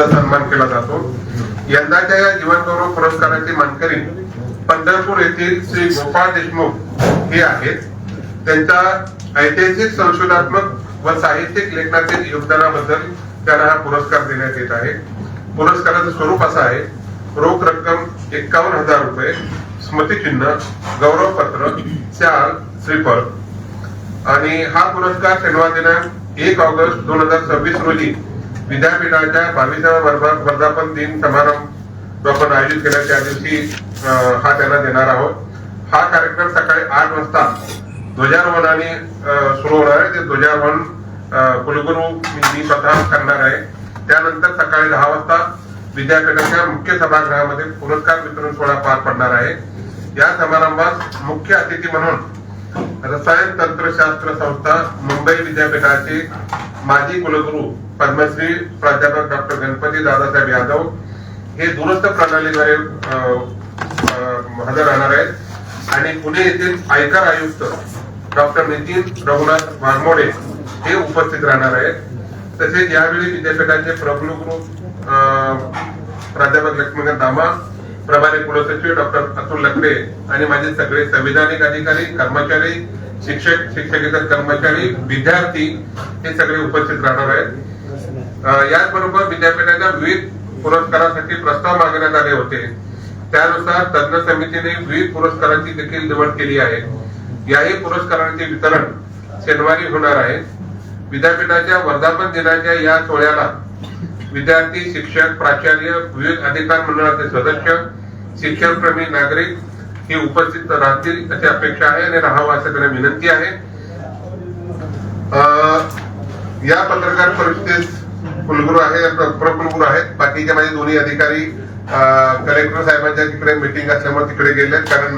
सन्मान केला जातो। यंदाच्या या जीवनगौरव पुरस्काराचे मानकरी पंढरपूर येथील श्री गोपाळ देशमुख हे आहेत। त्यांच्या ऐतिहासिक, संशोधात्मक व साहित्यिक लेखनातील योगदानाबद्दल त्यांना हा पुरस्कार देण्यात येत आहे। पुरस्काराचं स्वरूप असं आहे: रोख रक्कम 51,000 रुपये, स्मृतिचिन्ह, गौरवपत्र, शाल, श्रीफळ। आणि हा पुरस्कार शनिवार दिनांक 1 ऑगस्ट 2026 रोजी विद्यापीठाच्या 22व्या वर्धापन दिन समारंभ आपण आयोजित केला त्या दिवशी हा त्यांना देणार आहोत। हा कार्यक्रम सकाळी 8 वाजता ध्वजारोहणाने सुरू होणार आहे। ते ध्वजारोहण कुलगुरू मी स्वतः करणार आहे। त्यानंतर सकाळी 10 वाजता विद्यापीठाच्या मुख्य सभागृहामध्ये पुरस्कार वितरण सोहळा पार पडणार आहे। या समारंभात मुख्य अतिथी म्हणून रसायन तंत्रशास्त्र संस्था मुंबई विद्यापीठाचे माजी कुलगुरू पद्मश्री प्राध्यापक डॉक्टर गणपती दादासाहेब यादव हे दूरस्थ प्रणालीद्वारे हजर राहणार आहेत। आणि पुणे येथील आयकर आयुक्त डॉक्टर नितीन रघुनाथ वाघमोडे हे उपस्थित राहणार आहेत। तसेच यावेळी विद्यापीठाचे प्रकुलगुरू प्राध्यापक लक्ष्मीकांत दामा, प्रभारी कुलसचिव डॉक्टर अतुल लकडे आणि माझे सगळे संविधानिक अधिकारी, कर्मचारी, शिक्षक, शिक्षकेतर कर्मचारी, विद्यार्थी हे सगळे उपस्थित राहणार आहेत। याचबरोबर विद्यापीठाच्या विविध पुरस्कारासाठी प्रस्ताव मागण्यात आले होते। त्यानुसार तज्ञ समितीने विविध पुरस्कारांची देखील निवड केली आहे। याही पुरस्कारांचे वितरण शनिवारी होणार आहे। विद्यापीठाच्या वर्धापन दिनाच्या या सोहळ्याला विद्यार्थी, शिक्षक, प्राचार्य, विविध अधिकार मंडळाचे सदस्य, शिक्षणप्रेमी नागरिक हे उपस्थित राहतील अशी अपेक्षा आहे आणि राहावं असं त्यांना विनंती आहे। या पत्रकार परिषदेत कुलगुरू आहेत, प्रकुलगुरू आहेत, बाकीचे माझे दोन्ही अधिकारी कलेक्टर साहेबांच्या तिकडे मीटिंग असल्यामुळे तिकडे गेले, कारण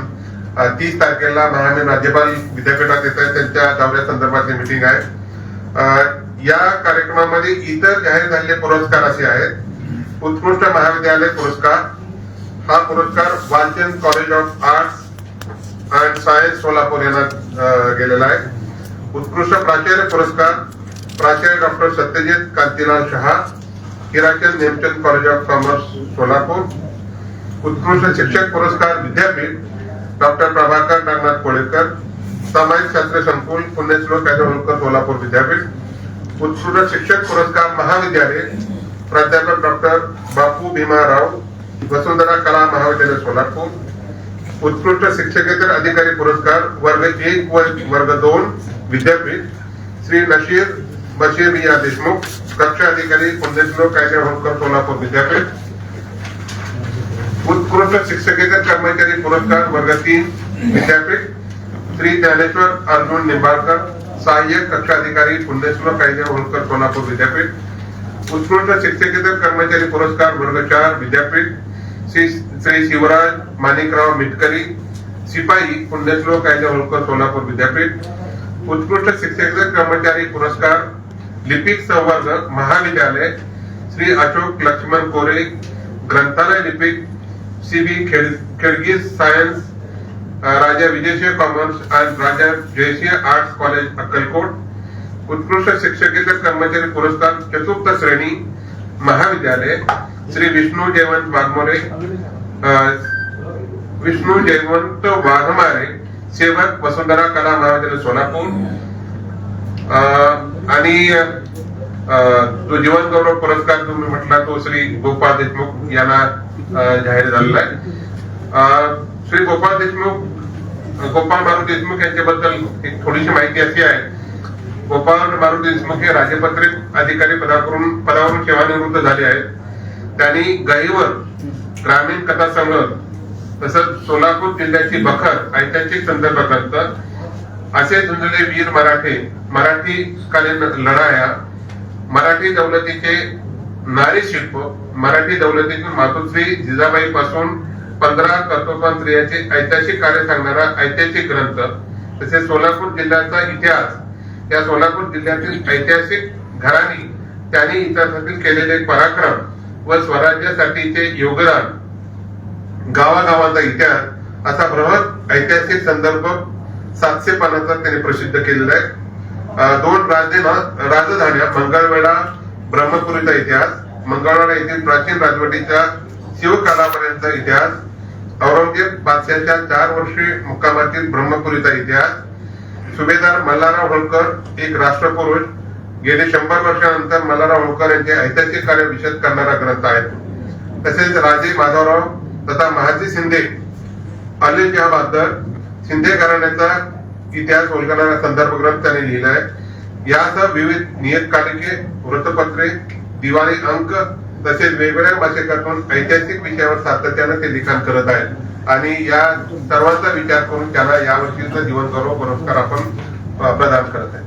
30 तारखेला महामहिम राज्यपाल विद्यापीठात येत आहेत, त्यांच्या दौऱ्या संदर्भातली मीटिंग आहे। या कार्यक्रमामध्ये इतर जाहीर झालेले पुरस्कार असे आहेत: उत्कृष्ट महाविद्यालय पुरस्कार, हा पुरस्कार Walchand college of arts and science Solapur यांना गेलेला आहे। उत्कृष्ट प्राचार्य पुरस्कार प्राचार्य doctor Satyajit Kantilal Shah, Hirachand Nemchand college of commerce Solapur. उत्कृष्ट शिक्षक पुरस्कार विद्यापीठ डॉक्टर प्रभाकर नागनाथ कोळेकर, सामाजिक शास्त्र संकुल, पुण्यश्लोक होळकर सोलापूर विद्यापीठ। उत्कृष्ट शिक्षक पुरस्कार महाविद्यालय प्राध्यापक डॉक्टर बापू भीमाराव, वसुंधरा कला महाविद्यालय सोलापूर। उत्कृष्ट शिक्षकेतर अधिकारी पुरस्कार वर्ग 1 व वर्ग 2 विद्यापीठ श्री नशीर बशीर मिया देशमुख, कक्षा अधिकारी, पुण्यश्लोक होळकर सोलापूर विद्यापीठ। उत्कृष्ट शिक्षकेतर कर्मचारी पुरस्कार वर्ग 3 विद्यापीठ श्री ज्ञानेश्वर अर्जुन निंबाळकर, सहाय्यक कक्षा अधिकारी, पुण्यश्लोक होळकर सोलापूर विद्यापीठ। उत्कृष्ट शिक्षकेतर कर्मचारी पुरस्कार वर्ग 4 विद्यापीठ श्री शिवराज माणिकराव मिटकरी, शिपाई, पुण्यश्लोक होळकर सोलापूर विद्यापीठ। उत्कृष्ट शिक्षकेतर कर्मचारी पुरस्कार लिपिक संवर्ग महाविद्यालय श्री अशोक लक्ष्मण कोरे, ग्रंथालय लिपिक CB खेडगीज science, Raja Vijaysinh commerce and Raja Jaysinh arts college Akkalkot. उत्कृष्ट शिक्षकेतर कर्मचारी पुरस्कार चतुर्थ श्रेणी महाविद्यालय श्री विष्णू जयवंत वाघमारे, सेवक, वसुंधरा कला महाविद्यालय सोलापूर। आणि जो जीवन गौरव पुरस्कार तुम्ही म्हटला तो श्री गोपाळ देशमुख यांना जाहीर झालेला आहे। श्री गोपाळ मारुती देशमुख यांच्याबद्दल एक थोडीशी माहिती अशी आहे: गोपाळ मारुती देशमुख हे राजपत्रित अधिकारी पदावरून सेवानिवृत्त झाले आहेत। त्यांनी गहिवर ग्रामीण कथा संग्रह तसंच सोलापूर जिल्ह्याची बखर ऐतिहासिक संदर्भ ग्रंथ, असे झुंजले वीर मराठी कालीन लढाया, मराठी दौलतीचे नारी शिल्प, मराठी दौलतीतील मातोश्री जिजाबाई पासून 15 कर्तृत्ववान स्त्रियांचे ऐतिहासिक कार्य सांगणारा ऐतिहासिक ग्रंथ, तसेच सोलापूर जिल्ह्याचा इतिहास, या सोलापूर जिल्ह्यातील ऐतिहासिक घराणी त्यांनी इतिहासातील केलेले पराक्रम व स्वराज्यासाठीचे योगदान, गावागावाचा इतिहास असा बृहत ऐतिहासिक संदर्भ 700 पानाचा त्यांनी प्रसिद्ध केलेला आहे। 2 राजधान्या मंगळवेढा ब्रह्मपुरीचा इतिहास, मंगळवाडा येथील प्राचीन राजवटीच्या शिवकालापर्यंतचा इतिहास, औरंगजेब बादशाहच्या 4 वर्षे मुक्कामातील ब्रह्मपुरीचा इतिहास, सुभेदार मल्हारराव होळकर एक राष्ट्रपुरुष, गेले 100 वर्षानंतर मल्हारराव होळकर यांचे ऐतिहासिक कार्य विशद करणारा ग्रंथ आहे. तसेच राजे माधवराव तथा महाजी शिंदे अली बहादर शिंदे घराण्याचा इतिहास उलगडणारा संदर्भ ग्रंथ त्यांनी लिहिला आहे. यासह विविध नियतकालिके, वृत्तपत्रे, दिवाळी अंक तसेच वेगवेगळ्या भाषेकातून ऐतिहासिक विषयावर सातत्यानं ते लिखाण करत आहेत आणि या सर्वांचा विचार करून त्यांना यावर्षीचा जीवन गौरव पुरस्कार आपण प्रदान करत आहे.